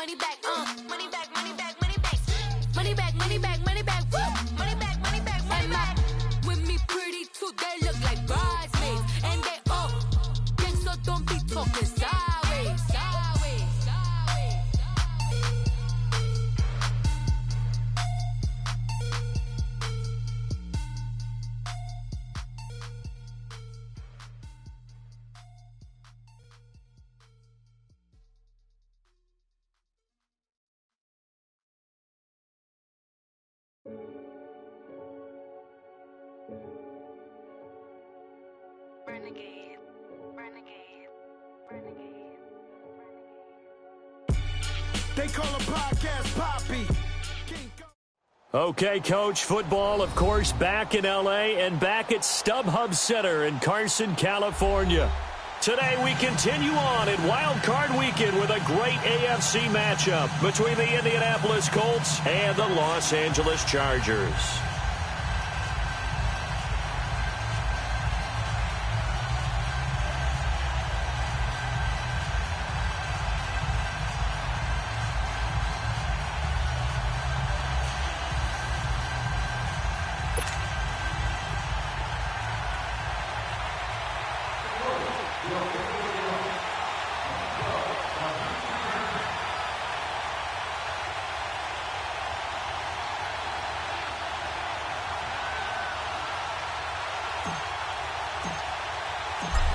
money back, money back, money back, money back. Money back, money back, money back, woo! Money back, money back, money back. With me pretty too, they look like bridesmaids. And they all think so, don't be talking sideways, sideways, sideways. Renegade, renegade, renegade, renegade. They call a podcast Poppy. Okay, Coach, football, of course, back in L.A. and back at StubHub Center in Carson, California. Today we continue on in Wild Card Weekend with a great AFC matchup between the Indianapolis Colts and the Los Angeles Chargers.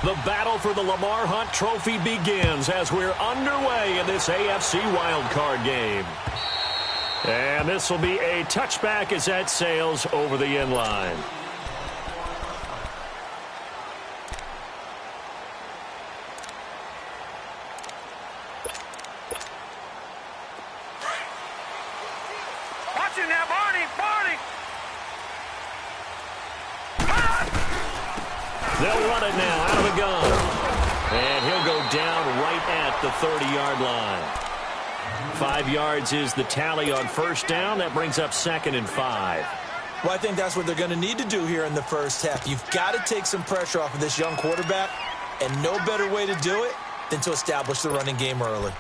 The battle for the Lamar Hunt Trophy begins as we're underway in this AFC wildcard game. And this will be a touchback as that sails over the end line. Watch it now, Barney, Barney. They'll run it now out of the gun. And he'll go down right at the 30-yard line. 5 yards is the tally on first down. That brings up 2nd and 5. Well, I think that's what they're going to need to do here in the first half. You've got to take some pressure off of this young quarterback, and no better way to do it than to establish the running game early.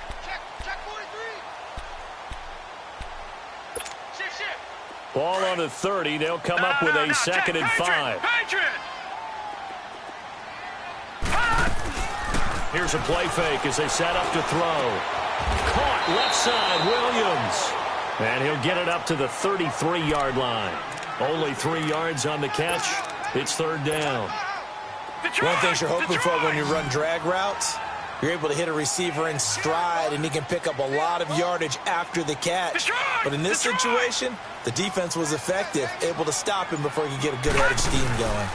Ball on the 30. They'll come up with a 2nd and 5. Here's a play fake as they set up to throw. Caught left side, Williams. And he'll get it up to the 33-yard line. Only 3 yards on the catch. It's 3rd down. One thing you're hoping for when you run drag routes, you're able to hit a receiver in stride, and he can pick up a lot of yardage after the catch. But in this situation, the defense was effective, able to stop him before he could get a good head of steam going.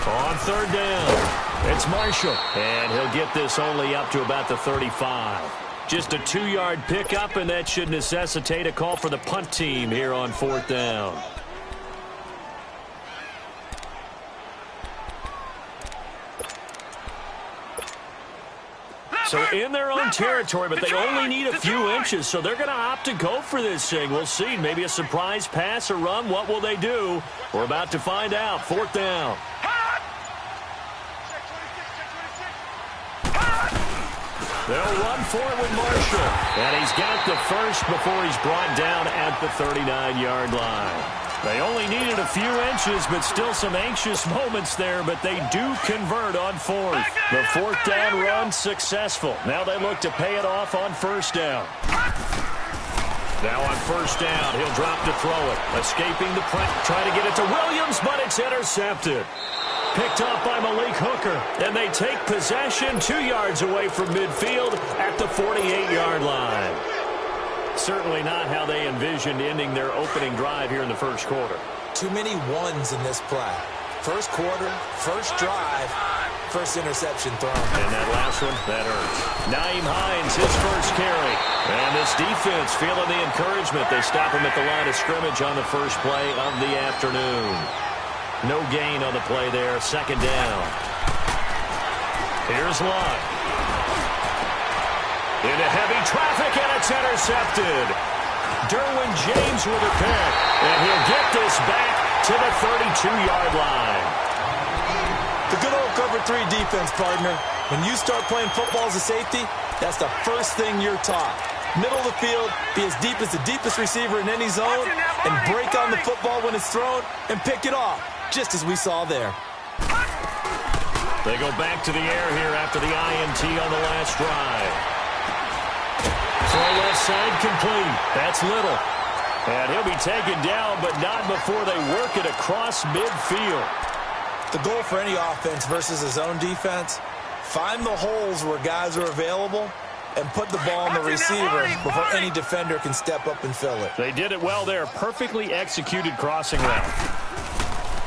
On 3rd down, it's Marshall. And he'll get this only up to about the 35. Just a 2-yard pickup, and that should necessitate a call for the punt team here on 4th down. So in their own territory, but they only need a few inches, so they're going to opt to go for this thing. We'll see. Maybe a surprise pass or run. What will they do? We're about to find out. 4th down. They'll run for it with Marshall. And he's got the first before he's brought down at the 39-yard line. They only needed a few inches, but still some anxious moments there, but they do convert on 4th. The 4th down run successful. Now they look to pay it off on 1st down. Now on 1st down, he'll drop to throw it. Escaping the press, trying to get it to Williams, but it's intercepted. Picked up by Malik Hooker, and they take possession 2 yards away from midfield at the 48-yard line. Certainly not how they envisioned ending their opening drive here in the first quarter. Too many ones in this play. First quarter, first drive, first interception thrown. And that last one, that hurts. Nyheim Hines, his first carry. And this defense feeling the encouragement. They stop him at the line of scrimmage on the first play of the afternoon. No gain on the play there. 2nd down. Here's Luck. Into heavy traffic, and it's intercepted. Derwin James with a pick, and he'll get this back to the 32-yard line. The good old cover 3 defense, partner. When you start playing football as a safety, that's the first thing you're taught. Middle of the field, be as deep as the deepest receiver in any zone, and break on the football when it's thrown and pick it off, just as we saw there. They go back to the air here after the INT on the last drive. Throw left side complete. That's Little. And he'll be taken down, but not before they work it across midfield. The goal for any offense versus his own defense, find the holes where guys are available and put the ball on the receiver before any defender can step up and fill it. They did it well there. Perfectly executed crossing route.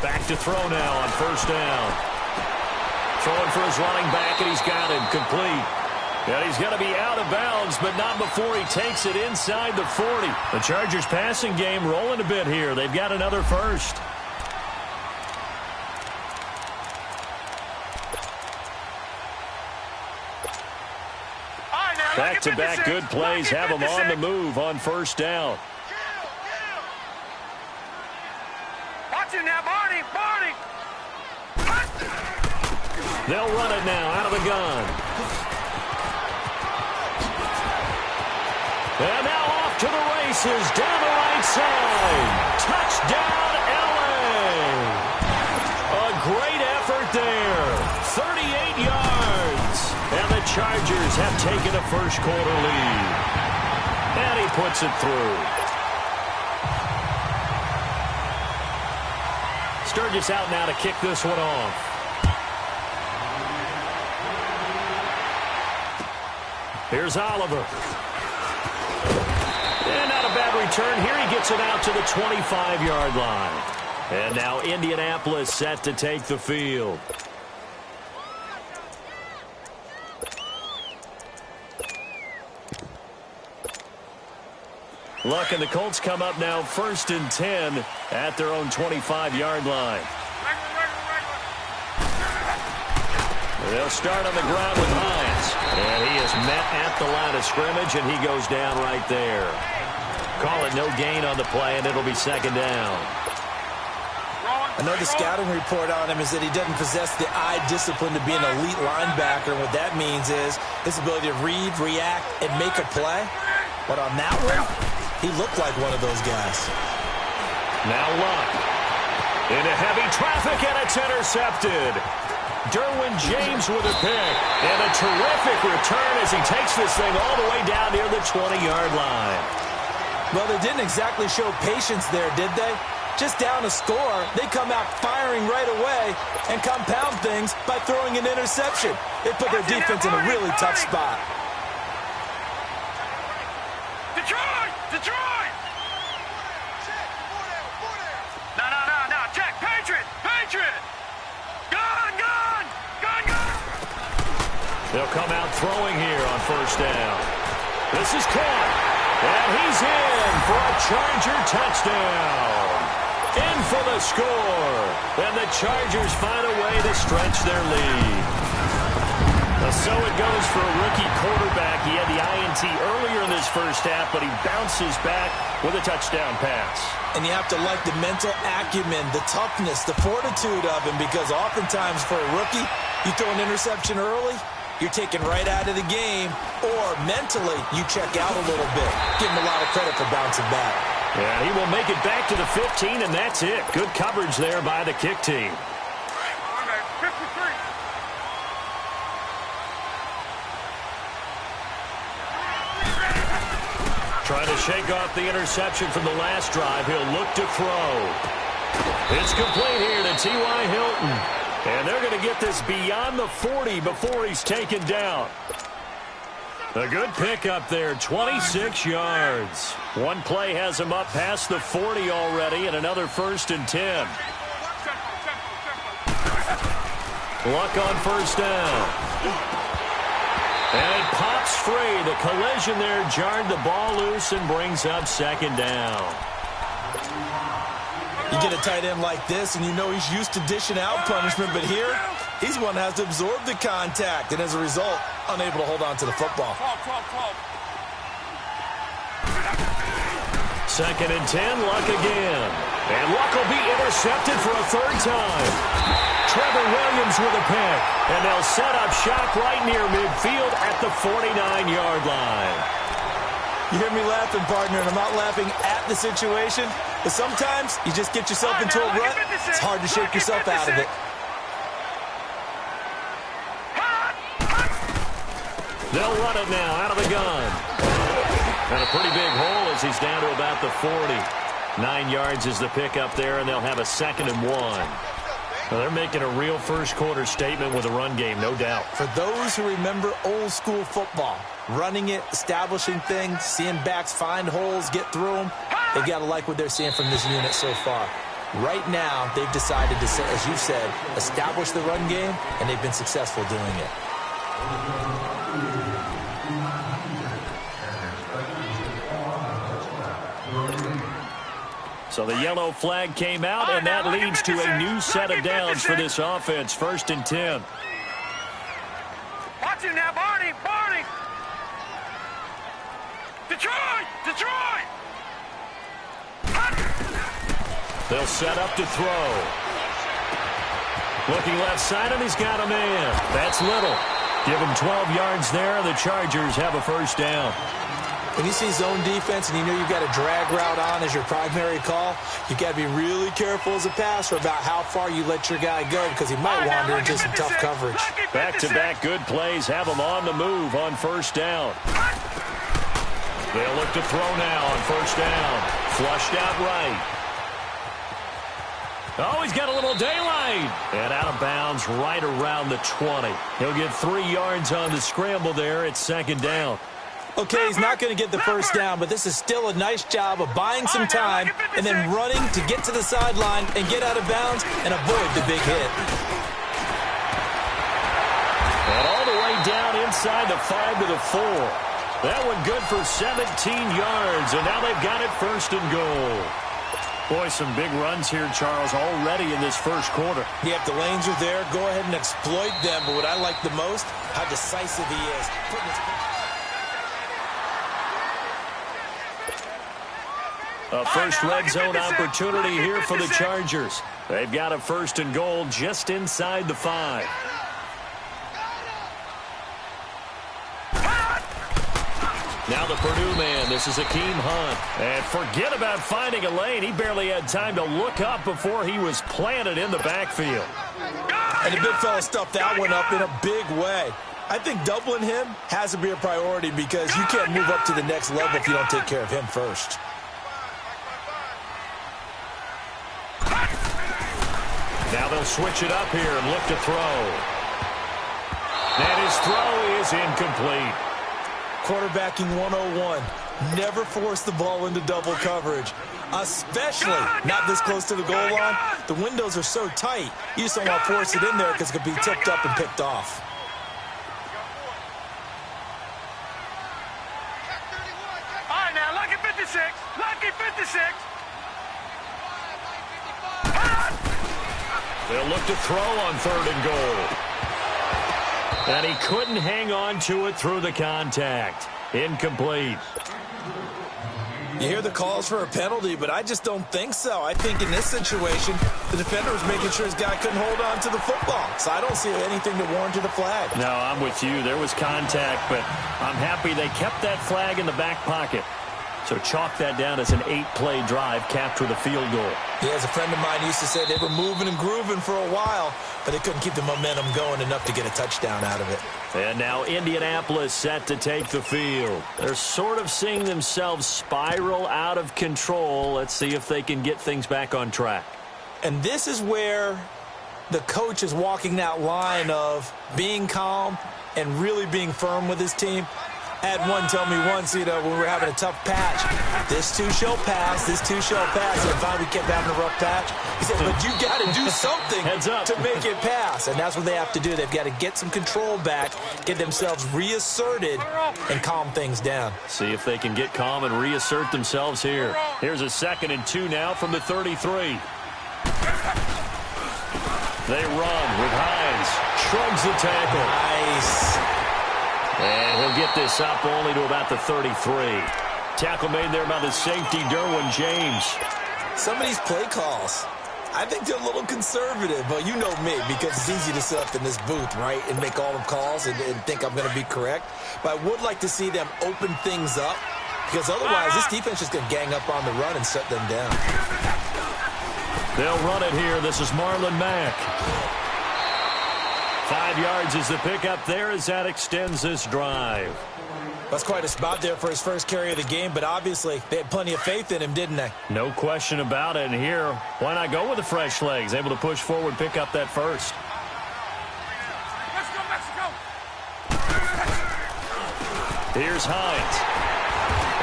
Back to throw now on first down. Throwing for his running back, and he's got him complete. And he's going to be out of bounds, but not before he takes it inside the 40. The Chargers passing game rolling a bit here. They've got another first. Back-to-back good plays have them on the move on first down. Watch it now, Barney! They'll run it now out of the gun. And now off to the races down the right side. Touchdown, L.A. A great effort there. 38 yards. And the Chargers have taken a first quarter lead. And he puts it through. Sturgis out now to kick this one off. Here's Oliver. And not a bad return. Here he gets it out to the 25-yard line. And now Indianapolis set to take the field. Luck and the Colts come up now 1st and 10 at their own 25-yard line. They'll start on the ground with Hines. And he is met at the line of scrimmage, and he goes down right there. Call it no gain on the play, and it'll be second down. I know the scouting report on him is that he doesn't possess the eye discipline to be an elite linebacker. And what that means is his ability to read, react, and make a play. But on that one, he looked like one of those guys. Now Luck. Into heavy traffic, and it's intercepted. Derwin James with a pick. And a terrific return as he takes this thing all the way down near the 20-yard line. Well, they didn't exactly show patience there, did they? Just down a score, they come out firing right away and compound things by throwing an interception. They put their defense in a really tough spot. Detroit! No, check, Patriot! Gun! They'll come out throwing here on first down. This is caught. And he's in for a Charger touchdown. In for the score. And the Chargers find a way to stretch their lead. So it goes for a rookie quarterback. He had the INT earlier in this first half, but he bounces back with a touchdown pass. And you have to like the mental acumen, the toughness, the fortitude of him, because oftentimes for a rookie, you throw an interception early, you're taken right out of the game, or mentally you check out a little bit. Give him a lot of credit for bouncing back. Yeah, he will make it back to the 15, and that's it. Good coverage there by the kick team. Trying to shake off the interception from the last drive. He'll look to throw. It's complete here to T.Y. Hilton. And they're going to get this beyond the 40 before he's taken down. A good pickup there, 26 yards. One play has him up past the 40 already, and another 1st and 10. Luck on first down. And it pops free. The collision there jarred the ball loose and brings up second down. You get a tight end like this, and you know he's used to dishing out punishment, but here, he's one that has to absorb the contact, and as a result, unable to hold on to the football. 2nd and 10, Luck again. And Luck will be intercepted for a 3rd time. Trevor Williams with a pick. And they'll set up shop right near midfield at the 49-yard line. You hear me laughing, partner, and I'm not laughing at the situation, but sometimes you just get yourself into a rut. It's hard to shake yourself out of it. They'll run it now out of the gun. And a pretty big hole as he's down to about the 40. 9 yards is the pickup there, and they'll have a 2nd and 1. Well, they're making a real first-quarter statement with a run game, no doubt. For those who remember old-school football, running it, establishing things, seeing backs find holes, get through them, they got to like what they're seeing from this unit so far. Right now, they've decided to, as you said, establish the run game, and they've been successful doing it. So the yellow flag came out, and that leads to a new set of downs for this offense. 1st and 10. Watch him now, Barney! Barney! Detroit! Detroit! They'll set up to throw. Looking left side, and he's got a man. That's Little. Give him 12 yards there, and the Chargers have a 1st down. When you see zone defense and you know you've got a drag route on as your primary call, you've got to be really careful as a passer about how far you let your guy go because he might wander into some tough coverage. Back-to-back good plays have him on the move on 1st down. They'll look to throw now on 1st down. Flushed out right. Oh, he's got a little daylight. And out of bounds right around the 20. He'll get 3 yards on the scramble there. It's 2nd down. Okay, he's not going to get the 1st down, but this is still a nice job of buying some time and then running to get to the sideline and get out of bounds and avoid the big hit. And all the way down inside the 5 to the 4. That one good for 17 yards, and now they've got it 1st and goal. Boy, some big runs here, Charles, already in this 1st quarter. Yeah, if the lanes are there, go ahead and exploit them. But what I like the most, how decisive he is. A first red zone opportunity here for the Chargers. They've got a 1st and goal just inside the 5. Now the Purdue man. This is Akeem Hunt. And forget about finding a lane. He barely had time to look up before he was planted in the backfield. And the big fella stuffed that one up in a big way. I think doubling him has to be a priority because you can't move up to the next level if you don't take care of him first. Now they'll switch it up here and look to throw. And his throw is incomplete. Quarterbacking 101. Never force the ball into double coverage, especially not this close to the goal line. The windows are so tight, you just don't want to force it in there because it could be tipped up and picked off. All right, now, lucky 56. Lucky 56. They'll look to throw on 3rd and goal. And he couldn't hang on to it through the contact. Incomplete. You hear the calls for a penalty, but I just don't think so. I think in this situation, the defender was making sure his guy couldn't hold on to the football. So I don't see anything to warrant a flag. No, I'm with you. There was contact, but I'm happy they kept that flag in the back pocket. So chalk that down as an 8-play drive, capture the field goal. Yeah, as a friend of mine used to say, they were moving and grooving for a while, but they couldn't keep the momentum going enough to get a touchdown out of it. And now Indianapolis set to take the field. They're sort of seeing themselves spiral out of control. Let's see if they can get things back on track. And this is where the coach is walking that line of being calm and really being firm with his team. I had one tell me once, when we were having a tough patch, this too shall pass, this too shall pass. And finally we kept having a rough patch. He said, but you got to do something to make it pass. And that's what they have to do. They've got to get some control back, get themselves reasserted, and calm things down. See if they can get calm and reassert themselves here. Here's a 2nd and 2 now from the 33. They run with Hines. Shrugs the tackle. Nice. And he'll get this up only to about the 33. Tackle made there by the safety, Derwin James. Some of these play calls, I think they're a little conservative, but you know me, because it's easy to sit up in this booth, right, and make all the calls and think I'm going to be correct. But I would like to see them open things up because otherwise this defense is going to gang up on the run and shut them down. They'll run it here. This is Marlon Mack. 5 yards is the pickup there as that extends this drive. That's quite a spot there for his first carry of the game, but obviously they had plenty of faith in him, didn't they? No question about it. And here, why not go with the fresh legs? Able to push forward, pick up that first. Let's go, Mexico! Here's Hines.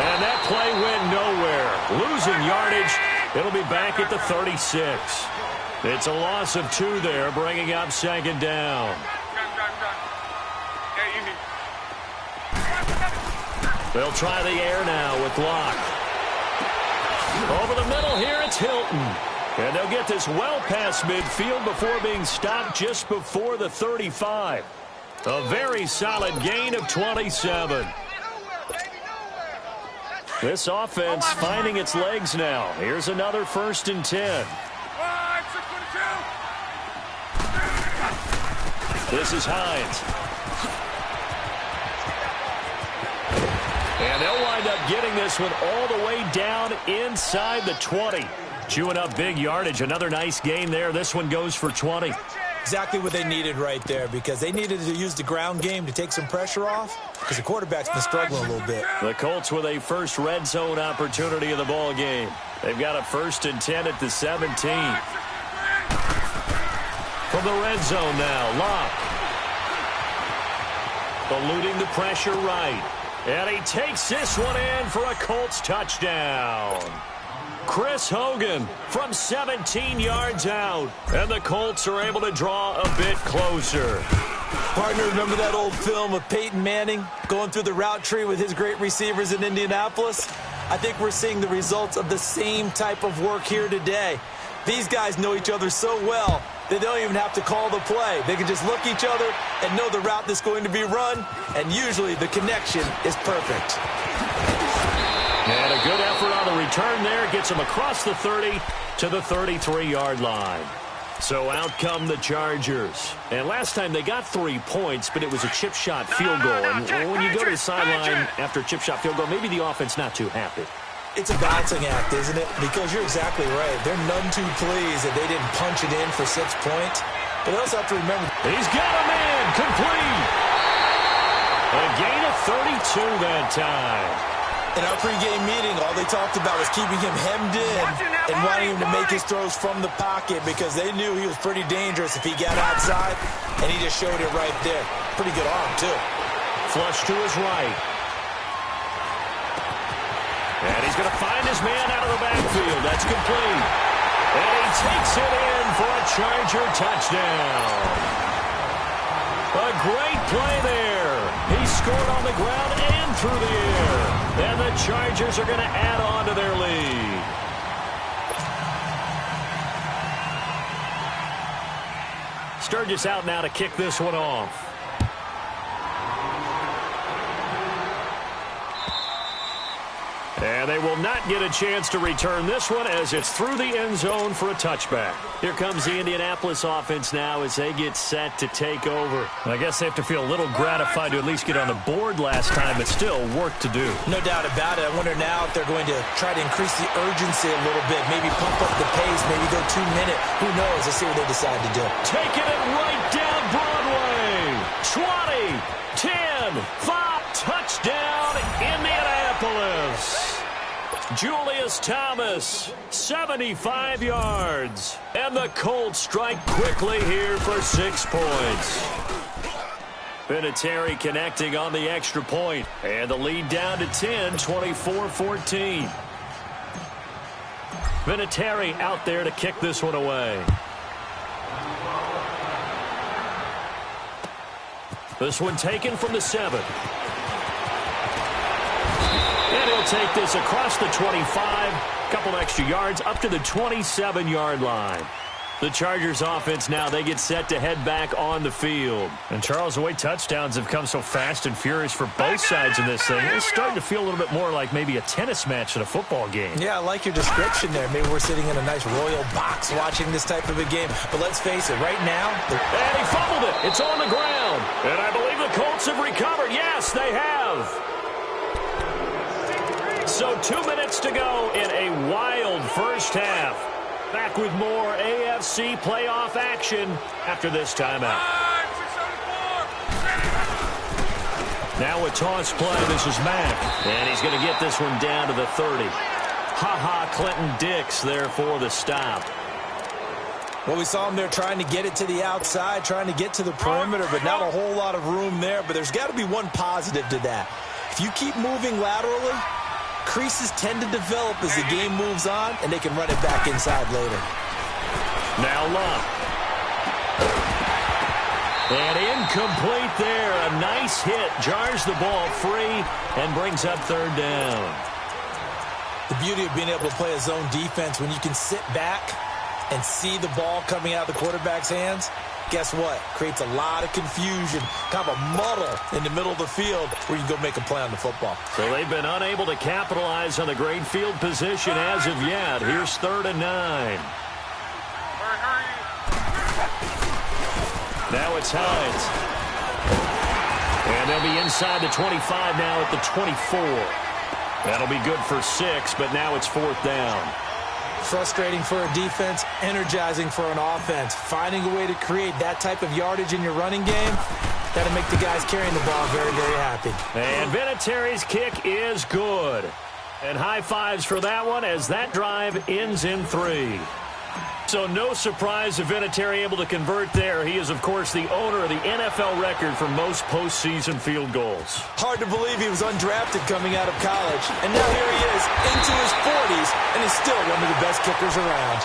And that play went nowhere. Losing yardage. It'll be back at the 36. It's a loss of 2 there, bringing up second down. They'll try the air now with Locke. Over the middle here, it's Hilton. And they'll get this well past midfield before being stopped just before the 35. A very solid gain of 27. This offense finding its legs now. Here's another 1st and 10. This is Hines. And they'll wind up getting this one all the way down inside the 20. Chewing up big yardage. Another nice gain there. This one goes for 20. Exactly what they needed right there, because they needed to use the ground game to take some pressure off, because the quarterback's been struggling a little bit. The Colts with a first red zone opportunity of the ball game. They've got a 1st and 10 at the 17. From the red zone now, Locke. Eluding the pressure right. And he takes this one in for a Colts touchdown. Chris Hogan from 17 yards out. And the Colts are able to draw a bit closer. Partner, remember that old film of Peyton Manning going through the route tree with his great receivers in Indianapolis? I think we're seeing the results of the same type of work here today. These guys know each other so well that they don't even have to call the play. They can just look each other and know the route that's going to be run, and usually the connection is perfect. And a good effort on the return there. Gets him across the 30 to the 33-yard line. So out come the Chargers. And last time they got 3 points, but it was a chip shot field goal. And when you go to the sideline after a chip shot field goal, maybe the offense not too happy. It's a balancing act, isn't it? Because you're exactly right. They're none too pleased that they didn't punch it in for 6 points. But they also have to remember, he's got a man complete. A gain of 32 that time. In our pregame meeting, all they talked about was keeping him hemmed in and wanting him to make his throws from the pocket, because they knew he was pretty dangerous if he got outside, and he just showed it right there. Pretty good arm, too. Flush to his right. And he's going to find his man out of the backfield. That's complete. And he takes it in for a Charger touchdown. A great play there. He scored on the ground and through the air. And the Chargers are going to add on to their lead. Sturgis out now to kick this one off. And they will not get a chance to return this one as it's through the end zone for a touchback. Here comes the Indianapolis offense now as they get set to take over. I guess they have to feel a little gratified to at least get on the board last time, but still work to do. No doubt about it. I wonder now if they're going to try to increase the urgency a little bit, maybe pump up the pace, maybe go 2-minute. Who knows? Let's see what they decide to do. Taking it right down Broadway. 20, 10, 5, touchdown Indianapolis. Julius Thomas, 75 yards. And the Colts strike quickly here for 6 points. Vinatieri connecting on the extra point. And the lead down to 10, 24-14. Vinatieri out there to kick this one away. This one taken from the 7. And he'll take this across the 25. Couple extra yards up to the 27-yard line. The Chargers offense now, they get set to head back on the field. And Charles, the way touchdowns have come so fast and furious for both sides in this thing, it's starting to feel a little bit more like maybe a tennis match than a football game. Yeah, I like your description there. Maybe we're sitting in a nice royal box watching this type of a game. But let's face it, right now... And he fumbled it. It's on the ground. And I believe the Colts have recovered. Yes, they have. So 2 minutes to go in a wild first half. Back with more AFC playoff action after this timeout. Now a toss play. This is Mack. And he's going to get this one down to the 30. Clinton Dix there for the stop. Well, we saw him there trying to get it to the outside, trying to get to the perimeter, but not a whole lot of room there. But there's got to be one positive to that. If you keep moving laterally, creases tend to develop as the game moves on, and they can run it back inside later. Now Love. And incomplete there. A nice hit. Jars the ball free and brings up third down. The beauty of being able to play a zone defense when you can sit back and see the ball coming out of the quarterback's hands, guess what? Creates a lot of confusion, kind of a muddle in the middle of the field where you can go make a play on the football. So they've been unable to capitalize on the great field position as of yet. Here's 3rd and 9. Now it's Hines. And they'll be inside the 25 now at the 24. That'll be good for 6, but now it's 4th down. Frustrating for a defense, energizing for an offense. Finding a way to create that type of yardage in your running game, that'll make the guys carrying the ball very, very happy. And Vinatieri's kick is good. And high fives for that one as that drive ends in 3. So no surprise if Vinatieri able to convert there. He is, of course, the owner of the NFL record for most postseason field goals. Hard to believe he was undrafted coming out of college. And now here he is into his 40s, and he's still one of the best kickers around.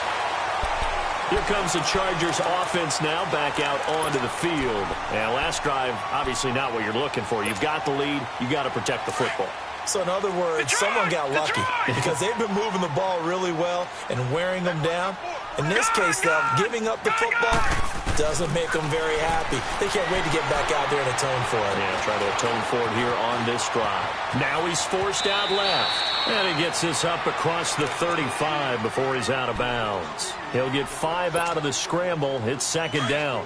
Here comes the Chargers offense now back out onto the field. And last drive, obviously not what you're looking for. You've got the lead. You got to protect the football. So in other words, someone got lucky because they've been moving the ball really well and wearing them down. In this case, though, giving up the football doesn't make them very happy. They can't wait to get back out there and atone for it. Yeah, try to atone for it here on this drive. Now he's forced out left. And he gets this up across the 35 before he's out of bounds. He'll get 5 out of the scramble. It's 2nd down.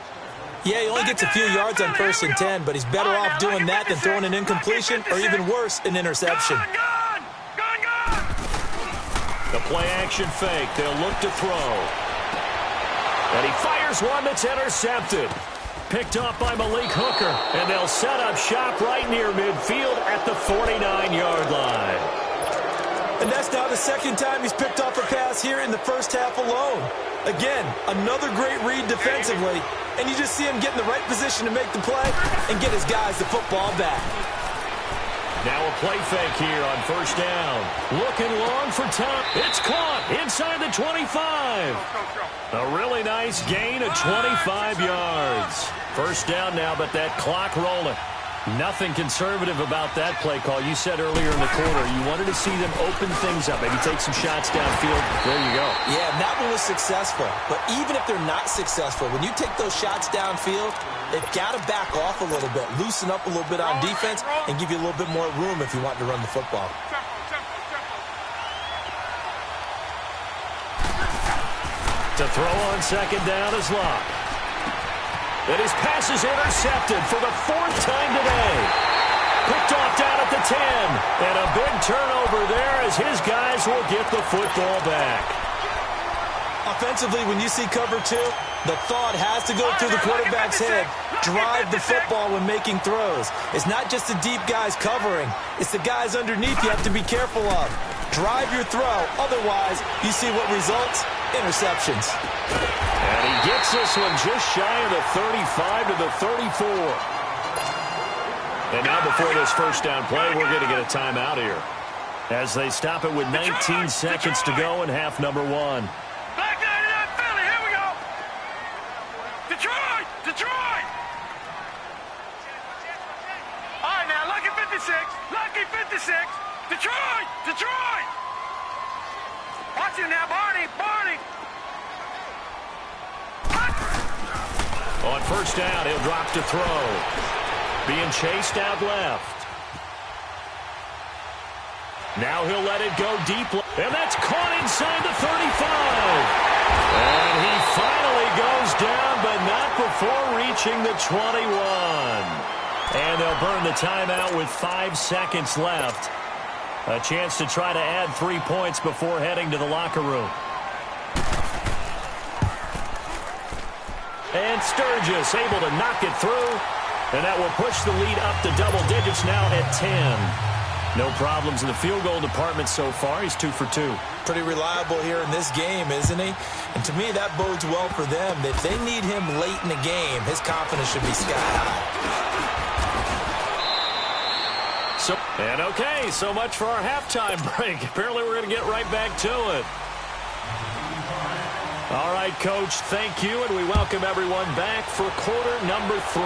Yeah, he only gets a few yards on 1st and 10, but he's better off doing that than throwing an incompletion or even worse, an interception. The play-action fake. They'll look to throw. And he fires one that's intercepted. Picked off by Malik Hooker. And they'll set up shop right near midfield at the 49-yard line. And that's now the 2nd time he's picked off a pass here in the first half alone. Again, another great read defensively. And you just see him get in the right position to make the play and get his guys the football back. Now a play fake here on 1st down. Looking long for Tom. It's caught inside the 25. A really nice gain of 25 yards. 1st down now, but that clock rolling. Nothing conservative about that play call. You said earlier in the quarter you wanted to see them open things up, maybe take some shots downfield. There you go. Yeah, that one was successful. But even if they're not successful, when you take those shots downfield, they've got to back off a little bit, loosen up a little bit on defense, and give you a little bit more room if you want to run the football. To throw on 2nd down is Locke. And his pass is intercepted for the 4th time today. Picked off down at the 10. And a big turnover there as his guys will get the football back. Offensively, when you see cover 2, the thought has to go through the quarterback's head. Drive the football when making throws. It's not just the deep guys covering. It's the guys underneath you have to be careful of. Drive your throw. Otherwise, you see what results? Interceptions. And he gets this one just shy of the 35 to the 34. And now before this 1st down play, we're going to get a timeout here. As they stop it with 19 seconds to go in half number 1. Back there to that Philly. Here we go. Detroit! Detroit! All right, now, lucky 56. Lucky 56. Detroit! Detroit! Watch it now, Barney! Barney! On 1st down, he'll drop to throw. Being chased out left. Now he'll let it go deep. And that's caught inside the 35. And he finally goes down, but not before reaching the 21. And they'll burn the timeout with 5 seconds left. A chance to try to add 3 points before heading to the locker room. And Sturgis able to knock it through. And that will push the lead up to double digits now at 10. No problems in the field goal department so far. He's 2 for 2. Pretty reliable here in this game, isn't he? And to me, that bodes well for them. If they need him late in the game, his confidence should be sky high. So much for our halftime break. Apparently we're going to get right back to it. All right, Coach, thank you, and we welcome everyone back for quarter number 3.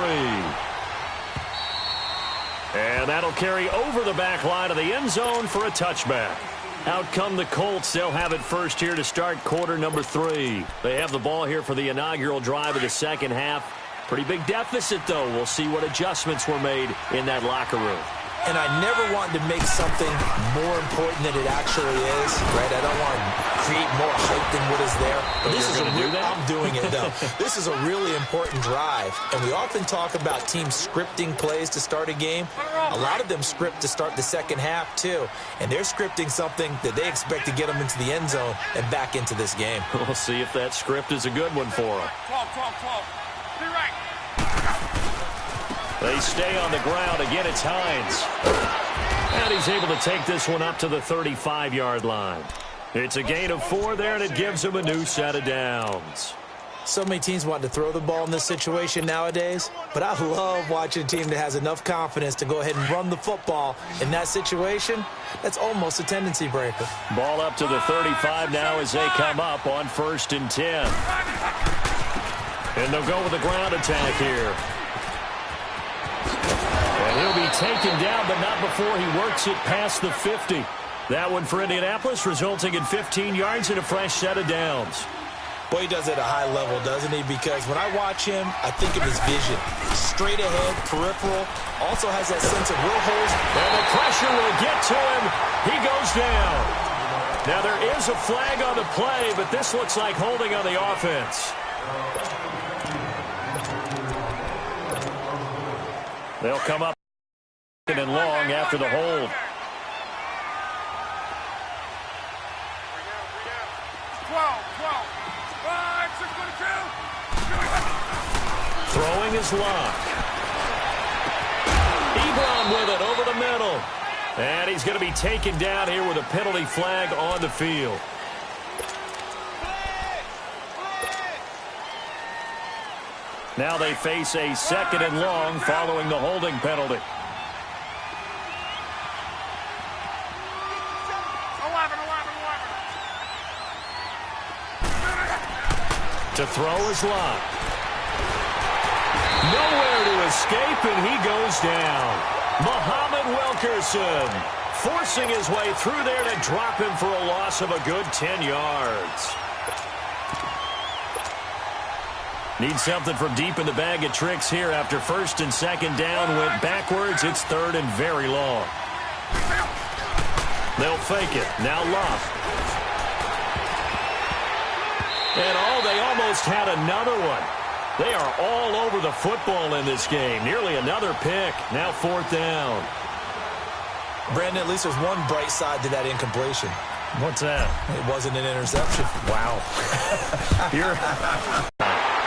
And that'll carry over the back line of the end zone for a touchback. Out come the Colts. They'll have it first here to start quarter number 3. They have the ball here for the inaugural drive of the second half. Pretty big deficit, though. We'll see what adjustments were made in that locker room. And I never want to make something more important than it actually is, right? I don't want to create more hype than what is there. But this is I'm doing it, though. This is a really important drive. And we often talk about teams scripting plays to start a game. A lot of them script to start the second half, too. And they're scripting something that they expect to get them into the end zone and back into this game. We'll see if that script is a good one for them. 12. Be right. They stay on the ground. Again, it's Hines. And he's able to take this one up to the 35-yard line. It's a gain of 4 there, and it gives him a new set of downs. So many teams want to throw the ball in this situation nowadays, but I love watching a team that has enough confidence to go ahead and run the football in that situation. That's almost a tendency breaker. Ball up to the 35 now as they come up on 1st and 10. And they'll go with a ground attack here. And he'll be taken down, but not before he works it past the 50. That one for Indianapolis, resulting in 15 yards and a fresh set of downs. Boy, he does it at a high level, doesn't he? Because when I watch him, I think of his vision. Straight ahead, peripheral, also has that sense of will holes. And the pressure will get to him. He goes down. Now, there is a flag on the play, but this looks like holding on the offense. They'll come up and long after the hold. Throwing his lock. Ebron with it over the middle. And he's going to be taken down here with a penalty flag on the field. Now they face a 2nd and long following the holding penalty. 11. To throw his lock. Nowhere to escape, and he goes down. Muhammad Wilkerson forcing his way through there to drop him for a loss of a good 10 yards. Need something from deep in the bag of tricks here after 1st and 2nd down went backwards. It's 3rd and very long. They'll fake it. Now Luck. And they almost had another one. They are all over the football in this game. Nearly another pick. Now 4th down. Brandon, at least there's one bright side to that incompletion. What's that? It wasn't an interception. Wow.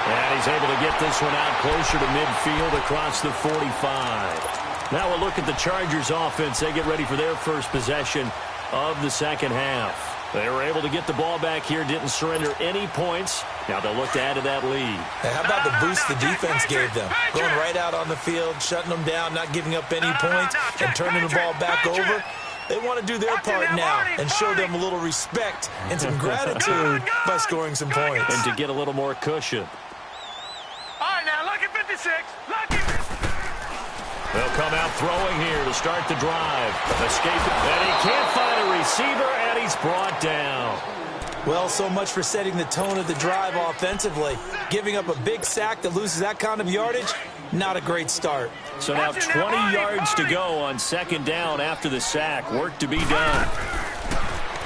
And he's able to get this one out closer to midfield across the 45. Now we'll look at the Chargers offense. They get ready for their first possession of the second half. They were able to get the ball back here, didn't surrender any points. Now they'll look to add to that lead. Hey, how about the boost the defense gave them? Going right out on the field, shutting them down, not giving up any points, and turning the ball back over. They want to do their part now and show them a little respect and some gratitude by scoring some points. And to get a little more cushion. All right, now, lucky 56. Lucky. They'll come out throwing here to start the drive. Escape, and he can't find a receiver, and he's brought down. Well, so much for setting the tone of the drive offensively. Giving up a big sack that loses that kind of yardage, not a great start. So now 20 yards to go on 2nd down after the sack. Work to be done.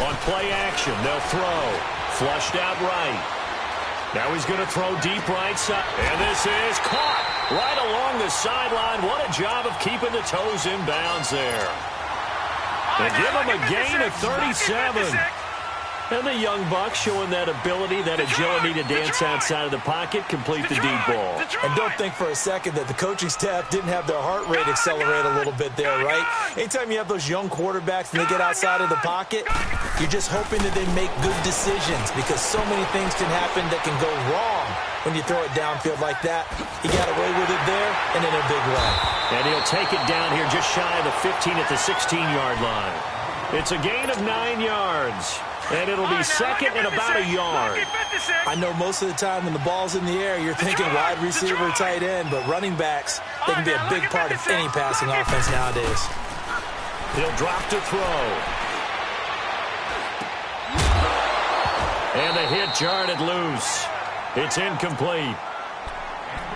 On play action, they'll throw. Flushed out right. Now he's going to throw deep right side. And this is caught right along the sideline. What a job of keeping the toes in bounds there. They give him a gain of 37. And the young buck showing that ability, that agility to dance outside of the pocket, complete the deep ball. And don't think for a second that the coaching staff didn't have their heart rate accelerate a little bit there, right? Anytime you have those young quarterbacks and they get outside of the pocket, you're just hoping that they make good decisions because so many things can happen that can go wrong when you throw it downfield like that. He got away with it there and in a big way. And he'll take it down here just shy of the 15 at the 16-yard line. It's a gain of 9 yards. And it'll be second and about a yard. I know most of the time when the ball's in the air, you're thinking wide receiver, tight end, but running backs, they can be a big part of any passing offense nowadays. He'll drop to throw. And the hit jarred it loose. It's incomplete.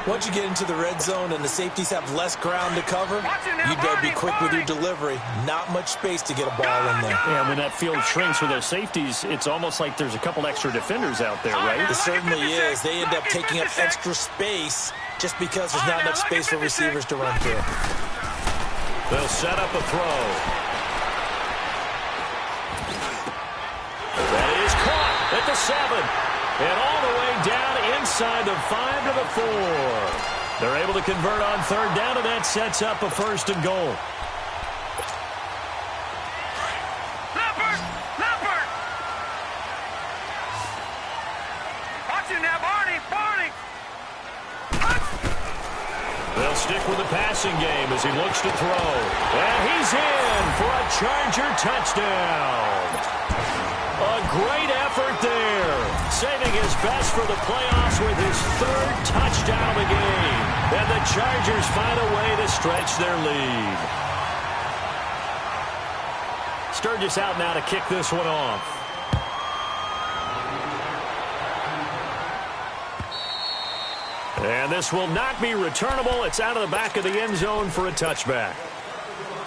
Once you get into the red zone and the safeties have less ground to cover, you better be quick with your delivery. Not much space to get a ball in there. Yeah, when that field shrinks with those safeties, it's almost like there's a couple extra defenders out there, right? It certainly is. They end up taking up extra space just because there's not enough space for receivers to run through. They'll set up a throw. That is caught at the 7. And all the way down inside the 5 to the 4. They're able to convert on third down, and that sets up a first and goal. Leopard! Watch him now, Barney! They'll stick with the passing game as he looks to throw. And he's in for a Charger touchdown. A great effort there, saving his best for the playoffs with his 3rd touchdown of the game. And the Chargers find a way to stretch their lead. Sturgis out now to kick this one off. And this will not be returnable. It's out of the back of the end zone for a touchback.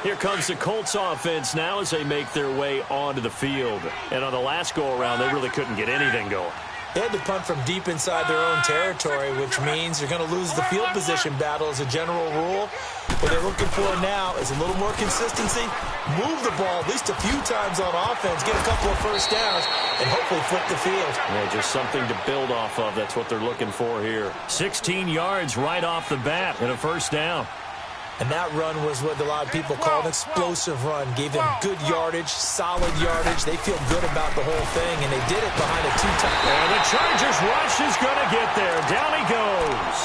Here comes the Colts offense now as they make their way onto the field. And on the last go-around, they really couldn't get anything going. They had to punt from deep inside their own territory, which means you're going to lose the field position battle as a general rule. What they're looking for now is a little more consistency, move the ball at least a few times on offense, get a couple of first downs, and hopefully flip the field. Yeah, just something to build off of. That's what they're looking for here. 16 yards right off the bat and a first down. And that run was what a lot of people call an explosive run. Gave them good yardage, solid yardage. They feel good about the whole thing, and they did it behind a 2-touchdown. And the Chargers rush is going to get there. Down he goes.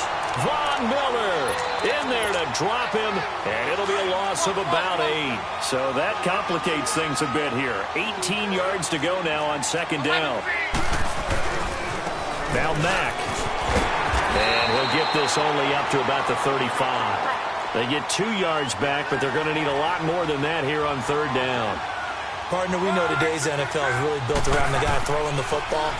Von Miller in there to drop him, and it'll be a loss of about 8. So that complicates things a bit here. 18 yards to go now on second down. Now Mack. And he'll get this only up to about the 35. They get 2 yards back, but they're going to need a lot more than that here on third down. Partner, we know today's NFL is really built around the guy throwing the football.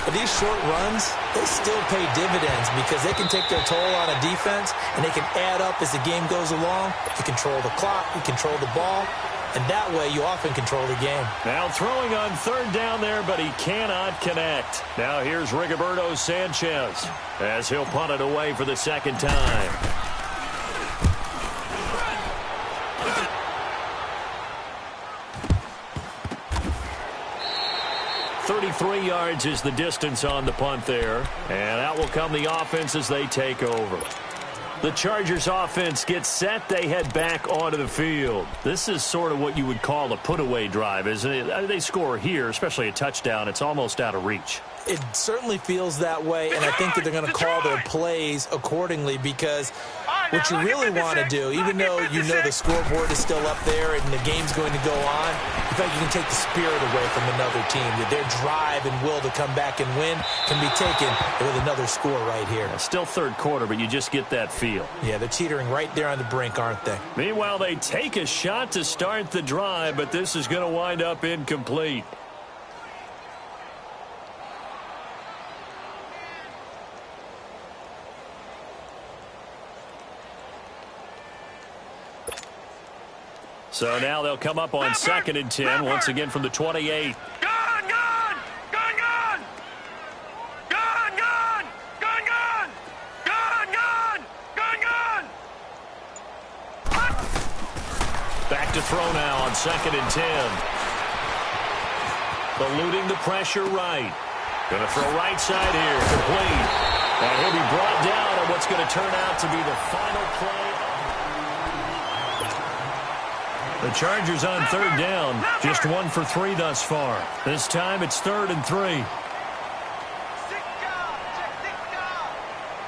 But these short runs, they still pay dividends because they can take their toll on a defense, and they can add up as the game goes along. You control the clock, you control the ball, and that way you often control the game. Now throwing on third down there, but he cannot connect. Now here's Rigoberto Sanchez as he'll punt it away for the second time. 33 yards is the distance on the punt there. And out will come the offense as they take over. The Chargers offense gets set. They head back onto the field. This is sort of what you would call a put-away drive, isn't it? They score here, especially a touchdown. It's almost out of reach. It certainly feels that way, and I think that they're going to call their plays accordingly because what you really want to do, even though you know the scoreboard is still up there and the game's going to go on, in fact, you can take the spirit away from another team. Their drive and will to come back and win can be taken with another score right here. Still third quarter, but you just get that feel. Yeah, they're teetering right there on the brink, aren't they? Meanwhile, they take a shot to start the drive, but this is going to wind up incomplete. So now they'll come up on second and 10, once again from the 28. Back to throw now on 2nd and 10. Eluding the pressure right. Going to throw right side here. Complete. And he'll be brought down on what's going to turn out to be the final play. The Chargers on 3rd down. Just 1 for 3 thus far. This time it's 3rd and 3. All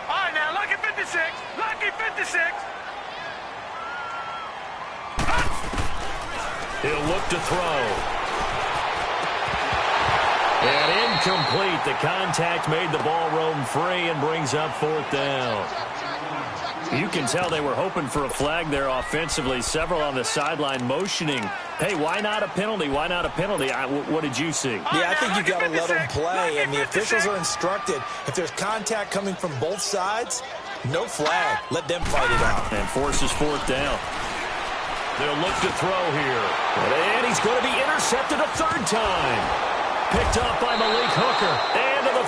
right, now, lucky 56. Lucky 56. He'll look to throw. And incomplete. The contact made the ball roam free and brings up 4th down. You can tell they were hoping for a flag there offensively. Several on the sideline motioning. Hey, why not a penalty? Why not a penalty? What did you see? Yeah, I think you got to let them play, and the officials are instructed. If there's contact coming from both sides, no flag. Let them fight it out. And forces 4th down. They'll look to throw here. And he's going to be intercepted a 3rd time. Picked up by Malik Hooker. And to the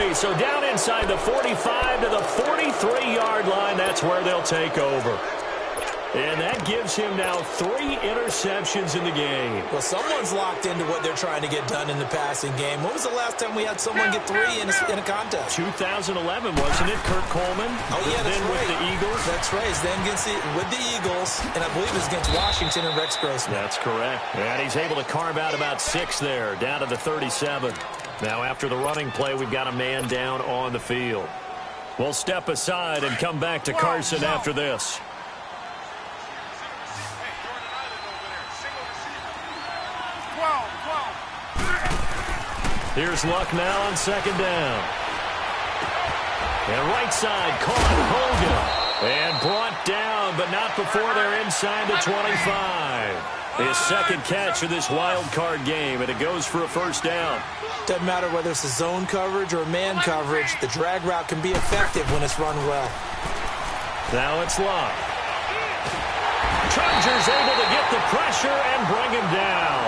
43. So down inside the 45 to the 43-yard line. That's where they'll take over. And that gives him now 3 interceptions in the game. Well, someone's locked into what they're trying to get done in the passing game. When was the last time we had someone get 3 in a contest? 2011, wasn't it? Kurt Coleman? Oh, yeah, that's right. With the Eagles? That's right. He's then with the Eagles, and I believe it was against Washington and Rex Grossman. That's correct. And he's able to carve out about 6 there, down to the 37. Now, after the running play, we've got a man down on the field. We'll step aside and come back to Carson after this. Here's Luck now on 2nd down. And right side caught Hogan. And brought down, but not before they're inside the 25. His 2nd catch of this wild card game, and it goes for a 1st down. Doesn't matter whether it's a zone coverage or man coverage. The drag route can be effective when it's run well. Now it's Luck. Chargers able to get the pressure and bring him down.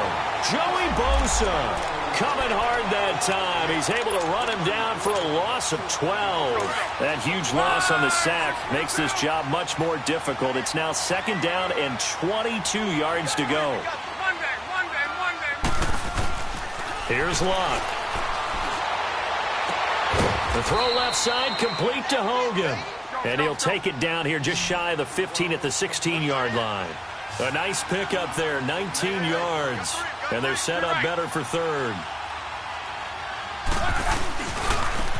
Joey Bosa coming hard that time. He's able to run him down for a loss of 12. That huge loss on the sack makes this job much more difficult. It's now 2nd down and 22 yards to go. Here's Luck. The throw left side complete to Hogan. And he'll take it down here just shy of the 15 at the 16-yard line. A nice pickup there, 19 yards. And they're set up better for 3rd.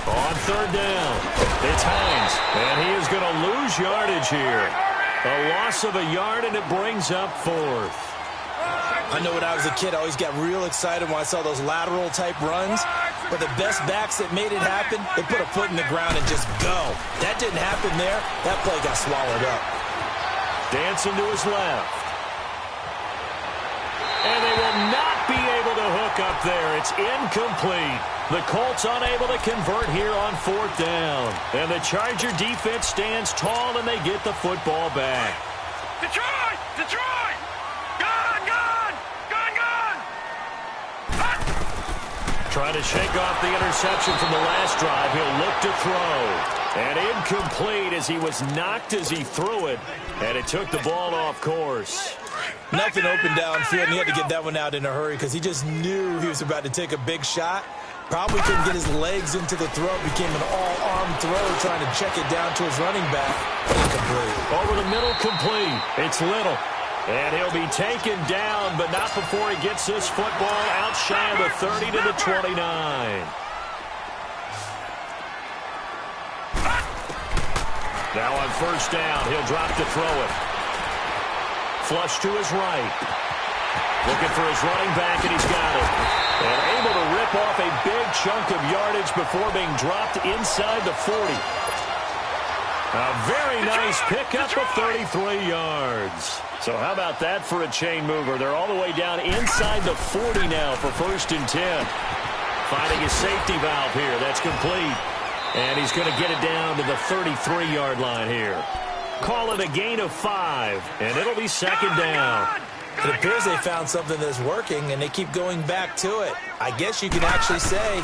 On 3rd down, it's Hines. And he is going to lose yardage here. A loss of a yard, and it brings up 4th. I know when I was a kid, I always got real excited when I saw those lateral-type runs. But the best backs that made it happen, they put a foot in the ground and just go. That didn't happen there. That play got swallowed up. Dancing to his left. And they will not be able to hook up there. It's incomplete. The Colts unable to convert here on 4th down. And the Charger defense stands tall, and they get the football back. Detroit! Detroit! Gone! Gone! Gone! Gone! Trying to shake off the interception from the last drive. He'll look to throw. And incomplete as he was knocked as he threw it. And it took the ball off course. Nothing open downfield, and he had to get that one out in a hurry because he just knew he was about to take a big shot. Probably couldn't get his legs into the throw. Became an all-arm throw trying to check it down to his running back. Incomplete. Over the middle, complete. It's Little. And he'll be taken down, but not before he gets this football out shy of the 30 to the 29. Now on 1st down, he'll drop to throw it. Flush to his right. Looking for his running back, and he's got it. And able to rip off a big chunk of yardage before being dropped inside the 40. A very nice pickup of 33 yards. So how about that for a chain mover? They're all the way down inside the 40 now for 1st and 10. Finding his safety valve here. That's complete. And he's going to get it down to the 33-yard line here. Call it a gain of 5, and it'll be 2nd down. It appears they found something that's working, and they keep going back to it. I guess you can actually say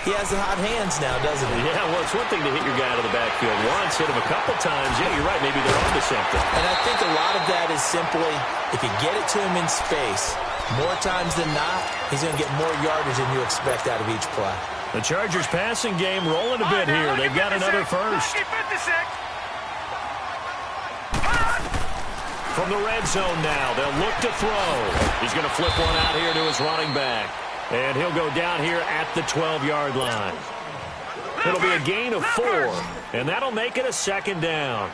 he has the hot hands now, doesn't he? Yeah, well, it's one thing to hit your guy out of the backfield once, hit him a couple times. Yeah, you're right. Maybe they're onto something. And I think a lot of that is simply, if you get it to him in space, more times than not, he's going to get more yardage than you expect out of each play. The Chargers passing game rolling a bit here. They've got another first. From the red zone now, they'll look to throw. He's going to flip one out here to his running back. And he'll go down here at the 12-yard line. It'll be a gain of 4, and that'll make it a second down.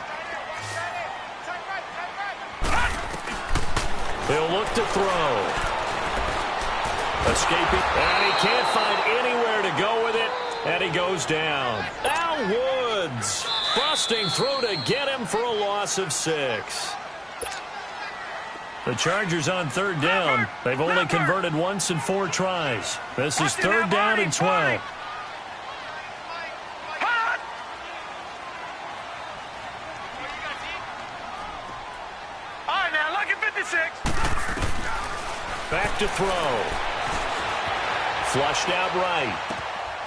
He'll look to throw. Escaping, and he can't find anywhere to go with it, and he goes down. Al Woods, busting through to get him for a loss of 6. The Chargers on third down. They've only converted once in 4 tries. This is third down and 12. All right, now, look at 56. Back to throw. Flushed out right.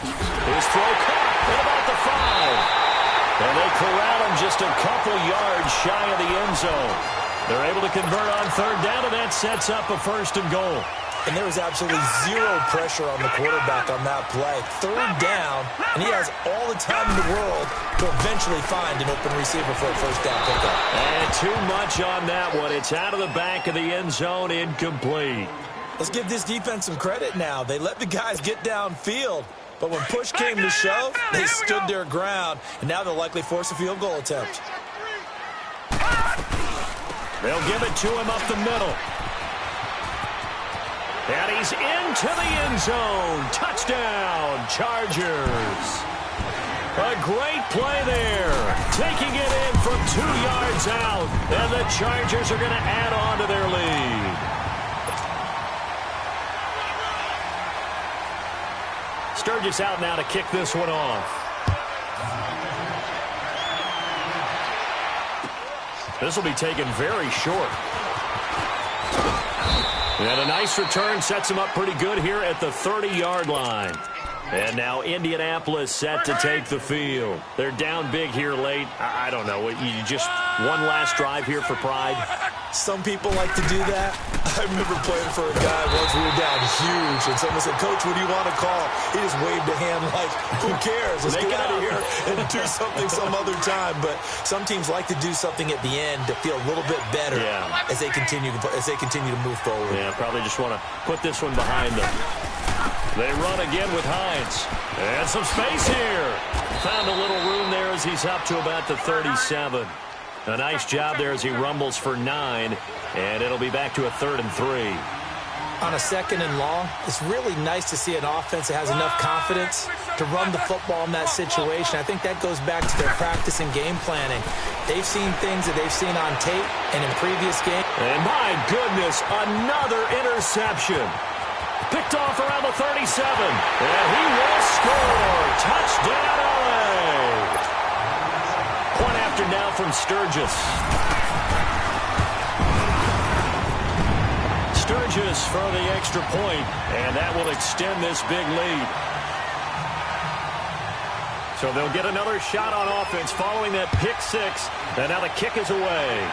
His throw caught at about the 5. And they corral him just a couple yards shy of the end zone. They're able to convert on third down, and that sets up a first and goal. And there was absolutely zero pressure on the quarterback on that play. Third down, and he has all the time in the world to eventually find an open receiver for a first down pickup. And too much on that one. It's out of the back of the end zone, incomplete. Let's give this defense some credit now. They let the guys get downfield, but when push came to shove, they stood their ground, and now they'll likely force a field goal attempt. They'll give it to him up the middle. And he's into the end zone. Touchdown, Chargers. A great play there. Taking it in from 2 yards out. And the Chargers are going to add on to their lead. Sturgis out now to kick this one off. This will be taken very short. And a nice return sets him up pretty good here at the 30-yard line. And now Indianapolis set to take the field. They're down big here late. I don't know. You just one last drive here for pride? Some people like to do that. I remember playing for a guy once. We were down huge, and someone said, "Coach, what do you want to call?" He just waved a hand like, "Who cares? Let's get out of here and do something some other time." But some teams like to do something at the end to feel a little bit better as they continue to move forward. Yeah, probably just want to put this one behind them. They run again with Hines. And some space here. Found a little room there as he's up to about the 37. A nice job there as he rumbles for 9. And it'll be back to a 3rd and 3. On a 2nd and long, it's really nice to see an offense that has enough confidence to run the football in that situation. I think that goes back to their practice and game planning. They've seen things that they've seen on tape and in previous games. And my goodness, another interception. Picked off around the 37. And he will score. Touchdown, LA. Point after now from Sturgis. Sturgis for the extra point, and that will extend this big lead. So they'll get another shot on offense following that pick 6, and now the kick is away.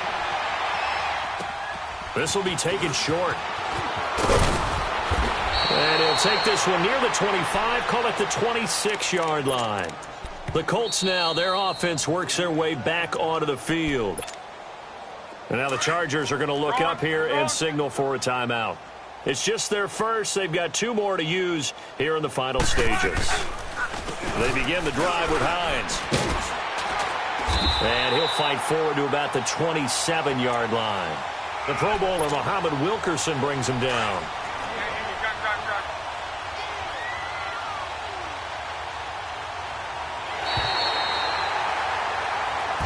This will be taken short. And he'll take this one near the 25, call it the 26-yard line. The Colts now, their offense works their way back onto the field. And now the Chargers are going to look up here and signal for a timeout. It's just their first. They've got 2 more to use here in the final stages. They begin the drive with Hines. And he'll fight forward to about the 27-yard line. The Pro Bowler, Muhammad Wilkerson, brings him down.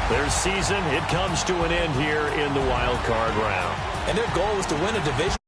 Their season, it comes to an end here in the wild card round. And their goal was to win a division.